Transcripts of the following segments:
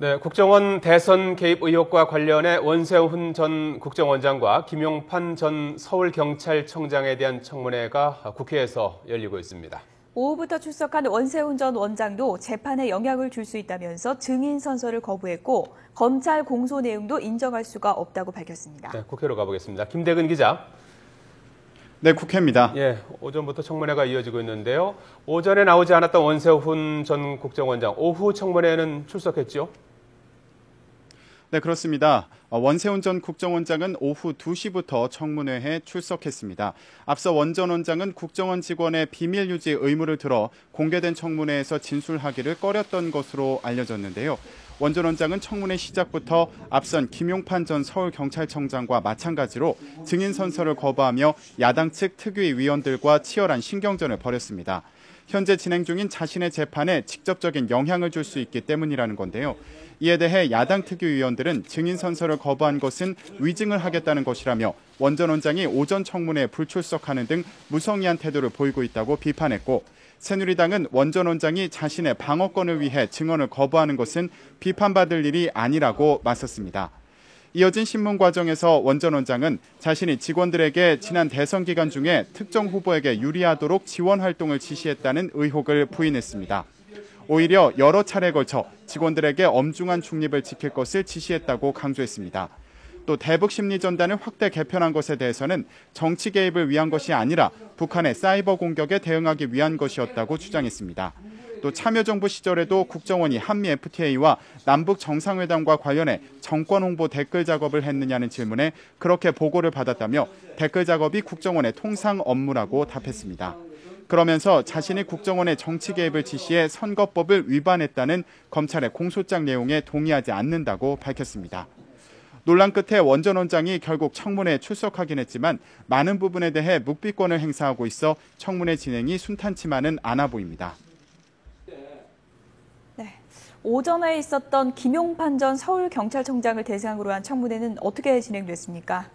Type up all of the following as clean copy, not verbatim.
네, 국정원 대선 개입 의혹과 관련해 원세훈 전 국정원장과 김용판 전 서울경찰청장에 대한 청문회가 국회에서 열리고 있습니다. 오후부터 출석한 원세훈 전 원장도 재판에 영향을 줄 수 있다면서 증인 선서를 거부했고 검찰 공소 내용도 인정할 수가 없다고 밝혔습니다. 네, 국회로 가보겠습니다. 김대근 기자. 네, 국회입니다. 예, 오전부터 청문회가 이어지고 있는데요. 오전에 나오지 않았던 원세훈 전 국정원장, 오후 청문회에는 출석했죠? 네, 그렇습니다. 원세훈 전 국정원장은 오후 2시부터 청문회에 출석했습니다. 앞서 원 전 원장은 국정원 직원의 비밀 유지 의무를 들어 공개된 청문회에서 진술하기를 꺼렸던 것으로 알려졌는데요. 원 전 원장은 청문회 시작부터 앞선 김용판 전 서울경찰청장과 마찬가지로 증인 선서를 거부하며 야당 측 특위 위원들과 치열한 신경전을 벌였습니다. 현재 진행 중인 자신의 재판에 직접적인 영향을 줄 수 있기 때문이라는 건데요. 이에 대해 야당 특위위원들은 증인 선서를 거부한 것은 위증을 하겠다는 것이라며 원 전 원장이 오전 청문회에 불출석하는 등 무성의한 태도를 보이고 있다고 비판했고, 새누리당은 원 전 원장이 자신의 방어권을 위해 증언을 거부하는 것은 비판받을 일이 아니라고 맞섰습니다. 이어진 신문 과정에서 원 전 원장은 자신이 직원들에게 지난 대선 기간 중에 특정 후보에게 유리하도록 지원 활동을 지시했다는 의혹을 부인했습니다. 오히려 여러 차례에 걸쳐 직원들에게 엄중한 중립을 지킬 것을 지시했다고 강조했습니다. 또 대북 심리전단을 확대 개편한 것에 대해서는 정치 개입을 위한 것이 아니라 북한의 사이버 공격에 대응하기 위한 것이었다고 주장했습니다. 또 참여정부 시절에도 국정원이 한미 FTA와 남북 정상회담과 관련해 정권 홍보 댓글 작업을 했느냐는 질문에 그렇게 보고를 받았다며 댓글 작업이 국정원의 통상 업무라고 답했습니다. 그러면서 자신이 국정원의 정치 개입을 지시해 선거법을 위반했다는 검찰의 공소장 내용에 동의하지 않는다고 밝혔습니다. 논란 끝에 원 전 원장이 결국 청문회에 출석하긴 했지만 많은 부분에 대해 묵비권을 행사하고 있어 청문회 진행이 순탄치만은 않아 보입니다. 네, 오전에 있었던 김용판 전 서울경찰청장을 대상으로 한 청문회는 어떻게 진행됐습니까?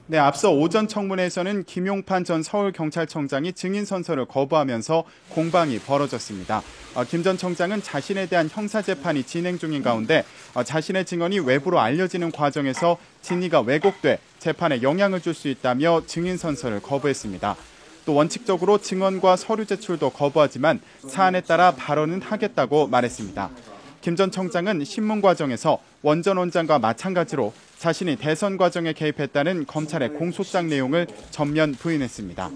네, 앞서 오전 청문회에서는 김용판 전 서울경찰청장이 증인 선서를 거부하면서 공방이 벌어졌습니다. 김 전 청장은 자신에 대한 형사재판이 진행 중인 가운데 자신의 증언이 외부로 알려지는 과정에서 진위가 왜곡돼 재판에 영향을 줄 수 있다며 증인 선서를 거부했습니다. 또 원칙적으로 증언과 서류 제출도 거부하지만 사안에 따라 발언은 하겠다고 말했습니다. 김 전 청장은 신문 과정에서 원 전 원장과 마찬가지로 자신이 대선 과정에 개입했다는 검찰의 공소장 내용을 전면 부인했습니다.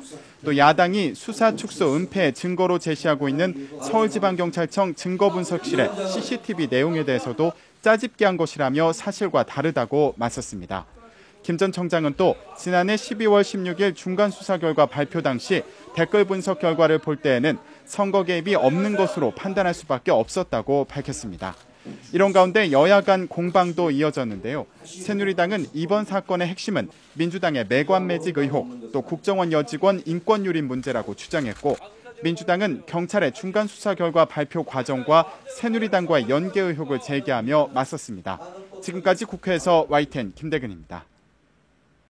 또 야당이 수사 축소 은폐의 증거로 제시하고 있는 서울지방경찰청 증거분석실의 CCTV 내용에 대해서도 짜집기 한 것이라며 사실과 다르다고 맞섰습니다. 김 전 청장은 또 지난해 12월 16일 중간 수사 결과 발표 당시 댓글 분석 결과를 볼 때에는 선거 개입이 없는 것으로 판단할 수밖에 없었다고 밝혔습니다. 이런 가운데 여야 간 공방도 이어졌는데요. 새누리당은 이번 사건의 핵심은 민주당의 매관매직 의혹, 또 국정원 여직원 인권유린 문제라고 주장했고, 민주당은 경찰의 중간 수사 결과 발표 과정과 새누리당과의 연계 의혹을 제기하며 맞섰습니다. 지금까지 국회에서 YTN 김대근입니다.